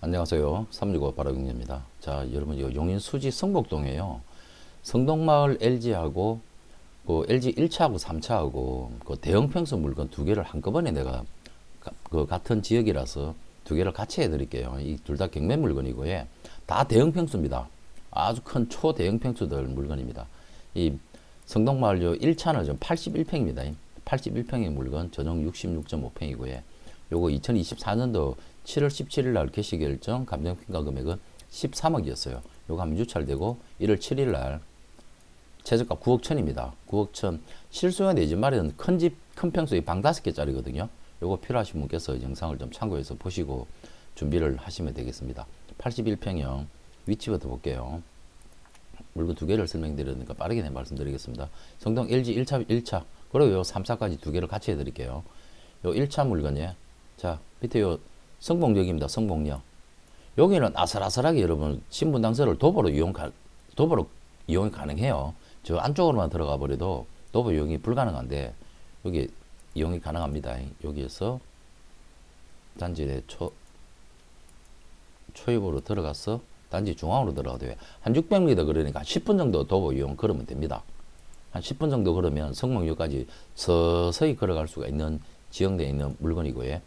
안녕하세요. 365 바라경제입니다. 자, 여러분, 이거 용인 수지 성복동에요. 성동마을 LG하고 그 LG 1차하고 3차하고 그 대형 평수 물건 두 개를 한꺼번에 내가 그 같은 지역이라서 두 개를 같이 해드릴게요. 이 둘 다 경매 물건이고요. 다 대형 평수입니다. 아주 큰 초대형 평수들 물건입니다. 이 성동마을 요 1차는 좀 81평입니다. 81평의 물건 전용 66.5평이고요. 요거 2024년도 7월 17일 날 개시 결정 감정평가 금액은 13억이었어요. 요거 한번 유찰되고 1월 7일 날 최저가 9억 천입니다. 9억 천. 실수요 내집 마련 큰 집, 큰 평수의 방 5개짜리거든요. 요거 필요하신 분께서 영상을 좀 참고해서 보시고 준비를 하시면 되겠습니다. 81평형 위치부터 볼게요. 물건 두 개를 설명드리니까 빠르게 말씀드리겠습니다. 성동 LG 1차, 그리고 요 3차까지 두 개를 같이 해드릴게요. 요 1차 물건이에요. 자, 밑에 요 성복역입니다. 성복역. 여기는 아슬아슬하게 여러분 신분당서를 도보로 이용이 가능해요. 저 안쪽으로만 들어가 버려도 도보 이용이 불가능한데 여기 이용이 가능합니다. 여기에서 단지 내 초입으로 들어가서 단지 중앙으로 들어가도 돼요. 한 600m 그러니까 10분 정도 도보 이용 걸으면 됩니다. 한 10분 정도 걸으면 성목역까지 서서히 걸어갈 수가 있는 지형되어 있는 물건이고요.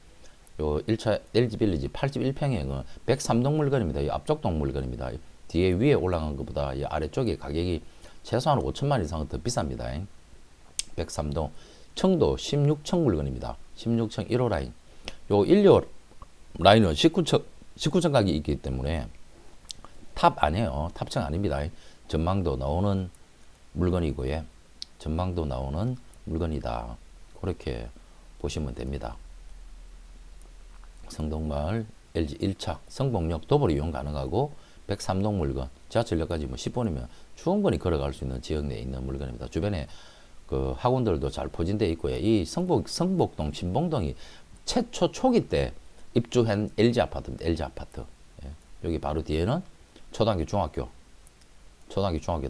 요 1차 LG빌리지 81평형은 103동 물건입니다. 이 앞쪽동 물건입니다. 뒤에 위에 올라간 것보다 이 아래쪽에 가격이 최소한 5천만 이상은 더 비쌉니다. 103동 청도 16층 물건입니다. 16층 1호 라인. 요 1호 라인은 19층 가격이 있기 때문에 탑 아니에요. 탑층 아닙니다. 전망도 나오는 물건이고요. 전망도 나오는 물건이다. 그렇게 보시면 됩니다. 성동마을 LG 1차 성복역 도보로 이용 가능하고 103동 물건 지하철역까지 뭐 10분이면 충분히 걸어갈 수 있는 지역 내에 있는 물건입니다. 주변에 그 학원들도 잘 포진되어 있고요. 이 성복동 신봉동이 최초 초기 때 입주한 LG 아파트입니다. LG 아파트. 예. 여기 바로 뒤에는 초등학교 중학교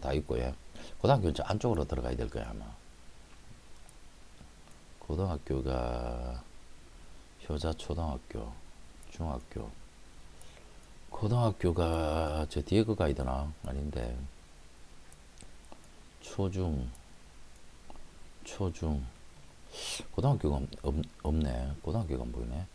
다 있고요. 고등학교는 저 안쪽으로 들어가야 될 거예요 아마. 고등학교가 효자 초등학교, 중학교, 고등학교가 저 뒤에 거 가야 되나? 아닌데. 초중, 고등학교가 없네. 고등학교가 안 보이네.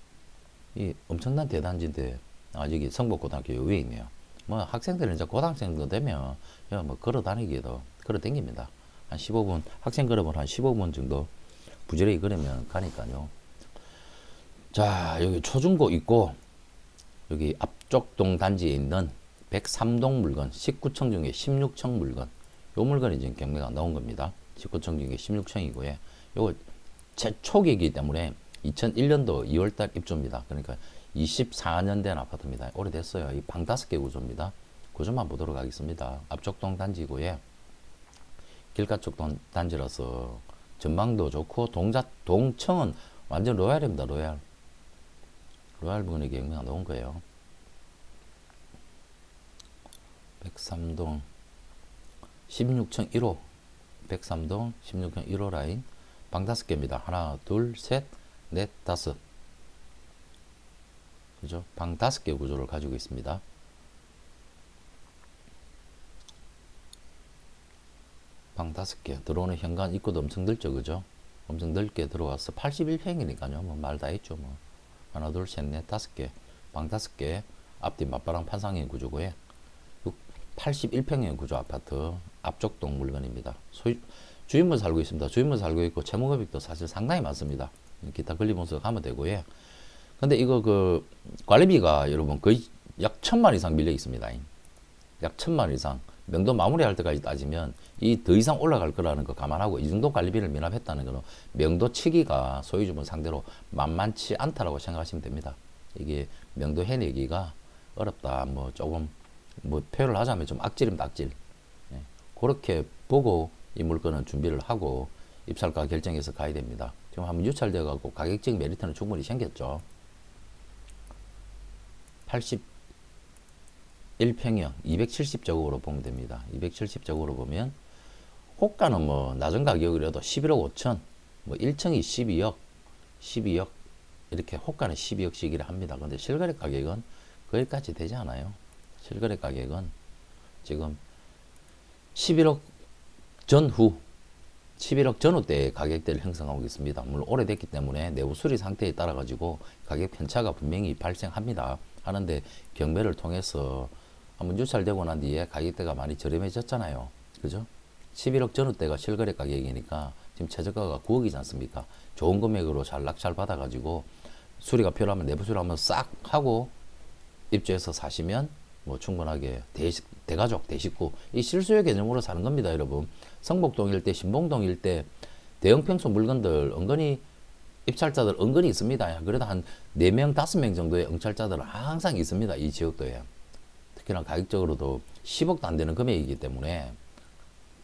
이 엄청난 대단지인데, 여기 성북고등학교 위에 있네요. 뭐 학생들은 이제 고등학생도 되면, 뭐 걸어 다니기도, 걸어 댕깁니다. 한 15분, 학생 걸으면 한 15분 정도 부지런히 걸으면 가니까요. 자, 여기 초중고 있고 여기 앞쪽동 단지에 있는 103동 물건 19층 중에 16층 물건, 요 물건이 지금 경매가 나온 겁니다. 19층 중에 16층이고요. 요거 최초기이기 때문에 2001년도 2월달 입주입니다. 그러니까 24년 된 아파트입니다. 오래됐어요. 이 방 5개 구조입니다. 구조만 보도록 하겠습니다. 앞쪽동 단지고요. 길가쪽 단지라서 전망도 좋고 동층은 완전 로얄입니다. 로얄 부근의 경매가 나온 거예요. 103동 16층 1호 103동 16층 1호 라인 방 5개입니다. 하나, 둘, 셋, 넷, 다섯. 그죠? 방 5개 구조를 가지고 있습니다. 방 5개. 들어오는 현관 입구도 엄청 넓죠. 그죠? 엄청 넓게 들어와서 81평이니까요. 뭐 말 다 했죠. 뭐. 하나, 둘, 셋, 넷, 5개. 방 5개. 앞뒤 맞바람 판상형 구조고요. 81평형 구조 아파트. 앞쪽동 물건입니다. 주인분 살고 있습니다. 주인분 살고 있고 채무금액도 사실 상당히 많습니다. 기타 권리분석 하면 되고요. 근데 이거 그 관리비가 여러분 거의 약 1,000만 이상 밀려 있습니다. 약 1,000만 이상. 명도 마무리할 때까지 따지면 이 더 이상 올라갈 거라는 거 감안하고 이 정도 관리비를 미납했다는 거는 명도 치기가 소유주분 상대로 만만치 않다라고 생각하시면 됩니다. 이게 명도 해내기가 어렵다. 뭐 조금 뭐 표현을 하자면 좀 악질입니다. 악질. 예. 그렇게 보고 이 물건은 준비를 하고 입찰가 결정해서 가야 됩니다. 지금 한번 유찰되어 갖고 가격적 메리트는 충분히 생겼죠. 81평형 270제곱으로 보면 됩니다. 270제곱으로 보면 호가는 뭐 낮은 가격이라도 11억 5천, 뭐 1층이 12억 이렇게 호가는 12억씩이라 합니다. 근데 실거래 가격은 거기까지 되지 않아요. 실거래 가격은 지금 11억 전후 11억 전후대의 가격대를 형성하고 있습니다. 물론 오래됐기 때문에 내부 수리 상태에 따라 가지고 가격 편차가 분명히 발생합니다. 하는데 경매를 통해서 한번 유찰되고 난 뒤에 가격대가 많이 저렴해졌잖아요. 그죠? 11억 전후대가 실거래 가격이니까 지금 최저가가 9억이지 않습니까? 좋은 금액으로 잘 낙찰 받아가지고 수리가 필요하면 내부 수리 한번 싹 하고 입주해서 사시면 뭐 충분하게 대가족, 대식구 이 실수요 개념으로 사는 겁니다, 여러분. 성북동 일대, 신봉동 일대 대형 평수 물건들 은근히 입찰자들 은근히 있습니다. 그래도 한 4명, 5명 정도의 응찰자들은 항상 있습니다. 이 지역도에. 특히나 가격적으로도 10억도 안 되는 금액이기 때문에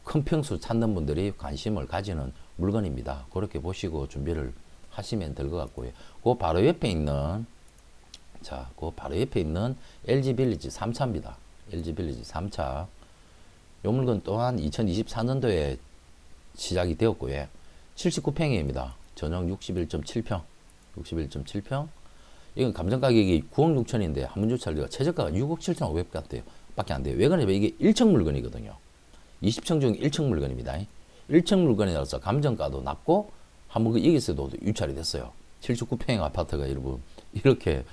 큰 평수 찾는 분들이 관심을 가지는 물건입니다. 그렇게 보시고 준비를 하시면 될 것 같고요. 그 바로 옆에 있는 그 바로 옆에 있는 LG 빌리지 3차입니다. LG 빌리지 3차. 요 물건 또한 2024년도에 시작이 되었고요. 79평입니다. 전용 61.7평. 61.7평. 이건 감정 가격이 9억 6천인데 한문주차료가 최저가가 6억 7천 5백밖에 안 돼요. 왜 그러냐면 이게 1층 물건이거든요. 20층 중 1층 물건입니다. 1층 물건이라서 감정가도 낮고 한번 여기서도 유찰이 됐어요. 79평 아파트가 여러분 이렇게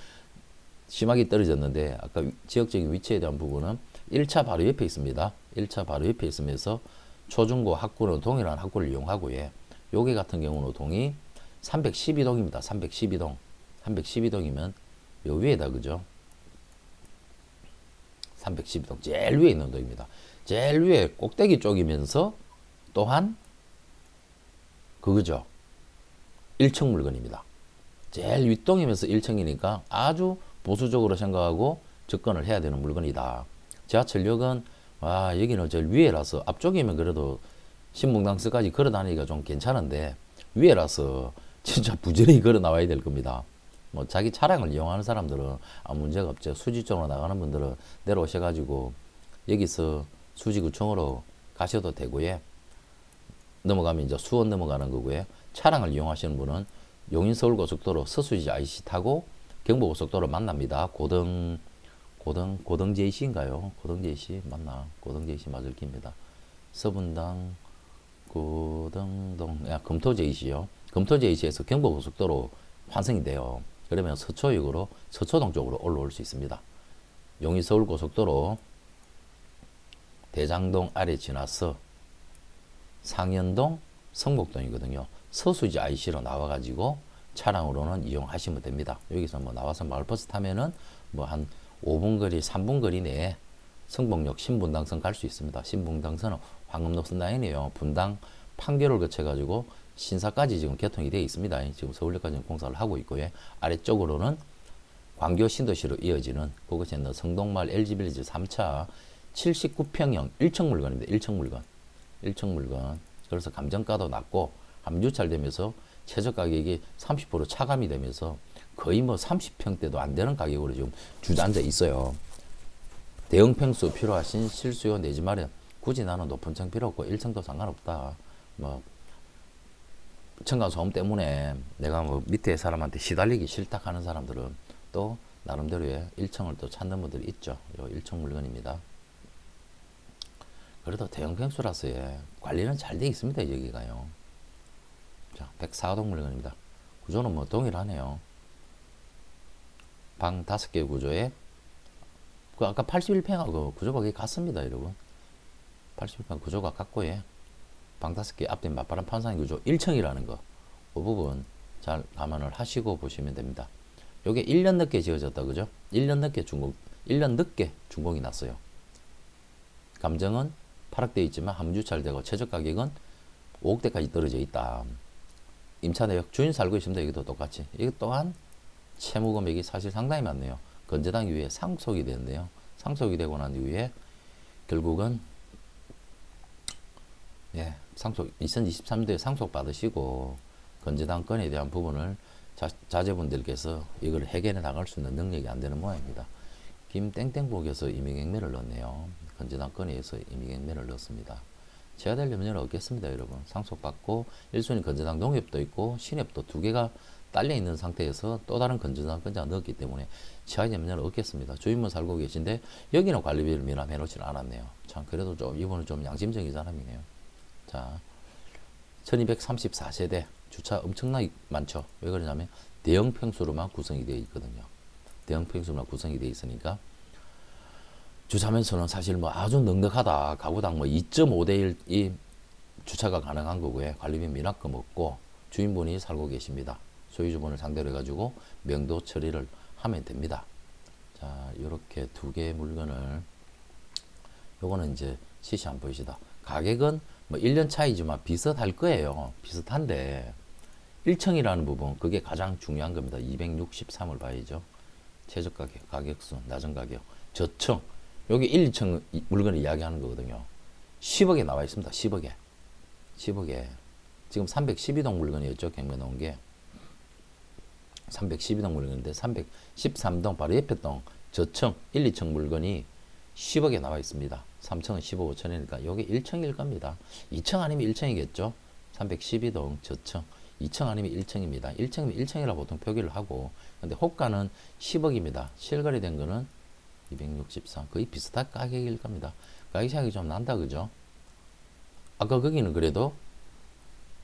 심하게 떨어졌는데 아까 지역적인 위치에 대한 부분은 1차 바로 옆에 있습니다. 1차 바로 옆에 있으면서 초중고 학구는 동일한 학구를 이용하고요. 요게 같은 경우는 동이 312동입니다. 312동. 312동이면 요 위에다 그죠? 312동 제일 위에 있는 동입니다. 제일 위에 꼭대기 쪽이면서 또한 그거죠. 1층 물건입니다. 제일 윗동이면서 1층이니까 아주 보수적으로 생각하고 접근을 해야 되는 물건이다. 지하철역은 여기는 제일 위에라서 앞쪽이면 그래도 신분당서까지 걸어 다니기가 좀 괜찮은데 위에라서 진짜 부지런히 걸어 나와야 될 겁니다. 뭐 자기 차량을 이용하는 사람들은 아무 문제가 없죠. 수지 쪽으로 나가는 분들은 내려오셔가지고 여기서 수지구청으로 가셔도 되고요. 넘어가면 이제 수원 넘어가는 거고요. 차량을 이용하시는 분은 용인서울고속도로 서수지 IC 타고 경부고속도로 만납니다. 고등 JC인가요? 고등 JC 맞나? 고등 JC 맞을 깁니다. 서분당 고등동 금토 JC요. 금토 JC에서 경부고속도로 환승이 돼요. 그러면 서초역으로 서초동 쪽으로 올라올 수 있습니다. 용인서울고속도로 대장동 아래 지나서 상현동 성북동이거든요. 서수지 IC로 나와가지고 차량으로는 이용하시면 됩니다. 여기서 뭐 나와서 마을버스 타면은 뭐 한 5분 거리, 3분 거리 내에 성북역 신분당선 갈 수 있습니다. 신분당선은 황금노선 라인이에요. 분당 판교를 거쳐가지고 신사까지 지금 개통이 되어 있습니다. 지금 서울역까지 공사를 하고 있고요. 아래쪽으로는 광교 신도시로 이어지는 그곳에 있는 성동마을 LG빌리지 3차 79평형 1층 물건입니다. 1층 물건. 1층 물건. 그래서 감정가도 낮고 함유찰되면서 최저 가격이 30% 차감이 되면서 거의 뭐 30평대도 안 되는 가격으로 지금 주저앉아 있어요. 대형 평수 필요하신 실수요 내지 마련. 굳이 나는 높은 층 필요 없고 1층도 상관없다. 뭐 층간소음 때문에 내가 뭐 밑에 사람한테 시달리기 싫다 하는 사람들은 또 나름대로의 1층을 또 찾는 분들이 있죠. 요 1층 물건입니다. 그래도 대형 평수라서 관리는 잘 돼 있습니다. 여기가요. 자, 104동 물건입니다. 구조는 뭐 동일하네요. 방 5개 구조에 그 아까 81평하고 구조가 거의 같습니다, 여러분. 81평 구조가 같고요. 방 5개 앞뒤 맞바람 판상 구조 1층이라는 거. 그 부분 잘 감안을 하시고 보시면 됩니다. 요게 1년 늦게 지어졌다, 그죠? 1년 늦게 준공이 났어요. 감정은 파락되어 있지만 함유찰되고 최저 가격은 5억대까지 떨어져 있다. 임차내역 주인 살고 있습니다. 여기도 똑같이. 이것 또한 채무 금액이 사실 상당히 많네요. 건재당 이후에 상속이 되는데요. 상속이 되고 난 이후에 결국은 상속 2023년도에 상속 받으시고 건재당 건에 대한 부분을 자제분들께서 이걸 해결해 나갈 수 있는 능력이 안 되는 모양입니다. 김땡땡복에서 임의경매를 넣었네요. 건재당 건에서 임의경매를 넣었습니다. 제가 될 염려는 없겠습니다, 여러분. 상속받고 1순위 건재당 농협도 있고 신협도 2개가 딸려 있는 상태에서 또 다른 건전자를 넣었기 때문에 취하지 문제는 없겠습니다. 주인분 살고 계신데 여기는 관리비를 미납해 놓지는 않았네요. 참 그래도 좀 이분은 좀 양심적인 사람이네요. 자, 1234세대 주차 엄청나게 많죠. 왜 그러냐면 대형 평수로만 구성이 되어 있거든요. 대형 평수로만 구성이 되어 있으니까 주차면서는 사실 뭐 아주 넉넉하다. 가구당 뭐 2.5대 1이 주차가 가능한 거고요. 관리비 미납금 없고 주인분이 살고 계십니다. 소유주분을 상대로 해가지고 명도 처리를 하면 됩니다. 자, 이렇게 두 개의 물건을 요거는 이제 시시 한번 보이시다. 가격은 뭐 1년 차이지만 비슷할 거예요. 비슷한데 1층이라는 부분 그게 가장 중요한 겁니다. 263을 봐야죠. 최저 가격, 가격수, 낮은 가격, 저층 여기 1, 2층 물건을 이야기하는 거거든요. 10억에 나와 있습니다. 10억에 10억에 지금 312동 물건이었죠. 경매 나온 게 312동 물건인데 313동 바로 옆에 동 저층 1, 2층 물건이 10억에 나와 있습니다. 3층은 15억 5천이니까 여기 1층일 겁니다. 2층 아니면 1층이겠죠. 312동 저층 2층 아니면 1층입니다. 1층이면 1층이라 보통 표기를 하고 근데 호가는 10억입니다. 실거래된 거는 263 거의 비슷한 가격일 겁니다. 가격 차이가 좀 난다 그죠? 아까 거기는 그래도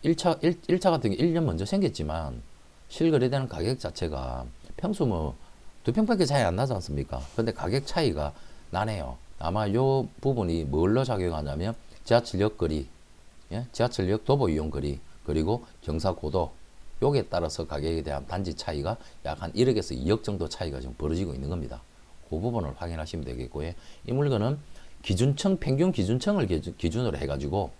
1차 같은 게 1년 먼저 생겼지만 실거래되는 가격 자체가 평소 뭐 2평밖에 차이 안 나지 않습니까? 근데 가격 차이가 나네요. 아마 요 부분이 뭘로 작용하냐면 지하철역 거리, 예? 지하철역 도보 이용 거리, 그리고 경사고도 요게 따라서 가격에 대한 단지 차이가 약 한 1억에서 2억 정도 차이가 지금 벌어지고 있는 겁니다. 그 부분을 확인하시면 되겠고요. 이 물건은 기준층, 평균 기준층을 기준으로 해가지고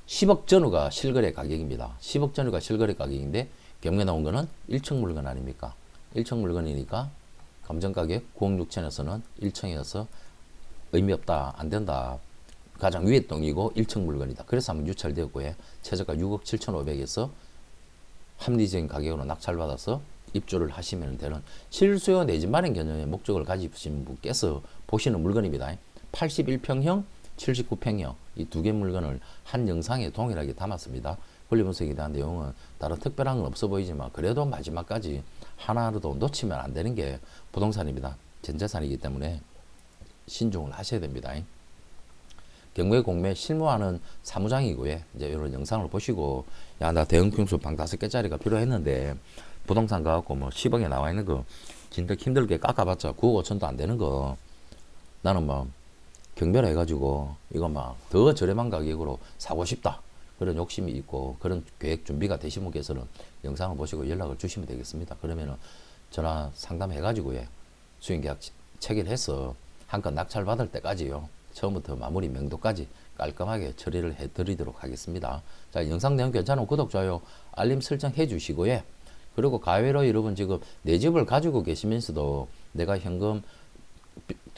10억 전후가 실거래 가격입니다. 10억 전후가 실거래 가격인데 경매 나온 거는 1층 물건 아닙니까? 1층 물건이니까 감정가격 9억 6천에서는 1층이어서 의미 없다, 안 된다. 가장 위에 동이고 1층 물건이다. 그래서 한번 유찰되었고요. 최저가 6억 7천5백에서 합리적인 가격으로 낙찰받아서 입주를 하시면 되는 실수요 내집 마련 개념의 목적을 가지신 분께서 보시는 물건입니다. 81평형, 79평형 이 두 개 물건을 한 영상에 동일하게 담았습니다. 권리분석에 대한 내용은 다른 특별한 건 없어 보이지만 그래도 마지막까지 하나라도 놓치면 안 되는 게 부동산입니다. 전재산이기 때문에 신중을 하셔야 됩니다. 경매 공매 실무하는 사무장이고요. 이제 이런 영상을 보시고 야 나 대형 평수 방 5개짜리가 필요했는데 부동산 가갖고 뭐 10억에 나와 있는 거 진짜 힘들게 깎아봤자 9억 5천도 안 되는 거 나는 뭐 경매를 해가지고 이거 막 더 저렴한 가격으로 사고 싶다 그런 욕심이 있고 그런 계획 준비가 되신 분께서는 영상을 보시고 연락을 주시면 되겠습니다. 그러면은 전화 상담해가지고 수익계약 체결해서 한 건 낙찰 받을 때까지요. 처음부터 마무리 명도까지 깔끔하게 처리를 해드리도록 하겠습니다. 자, 영상 내용 괜찮으면 구독, 좋아요, 알림 설정 해주시고요. 그리고 가외로 여러분 지금 내 집을 가지고 계시면서도 내가 현금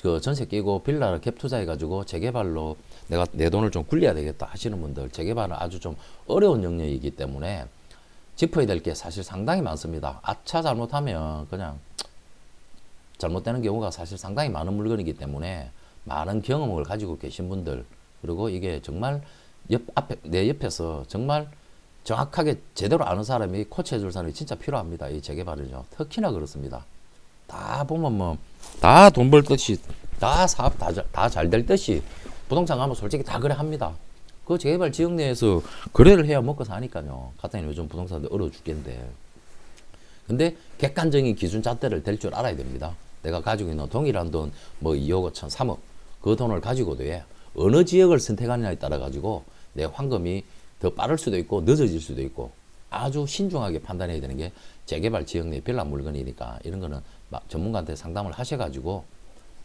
그 전세 끼고 빌라를 갭 투자해가지고 재개발로 내가 내 돈을 좀 굴려야 되겠다 하시는 분들 재개발은 아주 좀 어려운 영역이기 때문에 짚어야 될 게 사실 상당히 많습니다. 아차 잘못하면 그냥 잘못되는 경우가 사실 상당히 많은 물건이기 때문에 많은 경험을 가지고 계신 분들 그리고 이게 정말 내 옆에서 정말 정확하게 제대로 아는 사람이 코치해 줄 사람이 진짜 필요합니다. 이 재개발은요. 특히나 그렇습니다. 다 보면 뭐 다 돈 벌 듯이 다 사업 다 잘 될 듯이 부동산 가면 솔직히 다 그래 합니다. 그 재개발 지역 내에서 거래를 해야 먹고 사니까요. 같은 요즘 부동산도 어려워 죽겠는데 근데 객관적인 기준 잣대를 댈 줄 알아야 됩니다. 내가 가지고 있는 동일한 돈 뭐 2억 5천 3억 그 돈을 가지고도 어느 지역을 선택하느냐에 따라 가지고 내 환금이 더 빠를 수도 있고 늦어질 수도 있고 아주 신중하게 판단해야 되는 게 재개발 지역 내 빌라 물건이니까 이런 거는 전문가한테 상담을 하셔가지고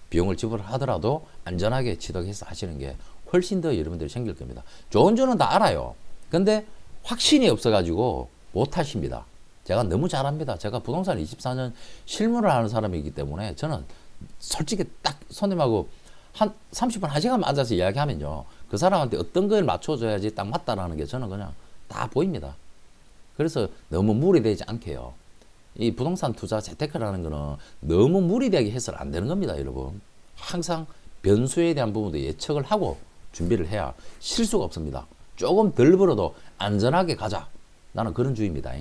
비용을 지불하더라도 안전하게 취득해서 하시는 게 훨씬 더 여러분들이 생길 겁니다. 좋은 줄은 다 알아요. 근데 확신이 없어가지고 못 하십니다. 제가 너무 잘합니다. 제가 부동산 24년 실무를 하는 사람이기 때문에 저는 솔직히 딱 손님하고 한 30분, 1시간 앉아서 이야기하면요. 그 사람한테 어떤 걸 맞춰줘야지 딱 맞다라는 게 저는 그냥 다 보입니다. 그래서 너무 무리되지 않게요. 이 부동산 투자 재테크라는 거는 너무 무리되게 해서는 안 되는 겁니다, 여러분. 항상 변수에 대한 부분도 예측을 하고 준비를 해야 실수가 없습니다. 조금 덜 벌어도 안전하게 가자. 나는 그런 주의입니다.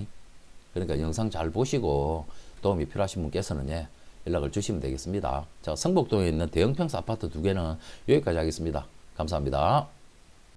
그러니까 영상 잘 보시고 도움이 필요하신 분께서는 예, 연락을 주시면 되겠습니다. 자, 성북동에 있는 대형 평수 아파트 두 개는 여기까지 하겠습니다. 감사합니다.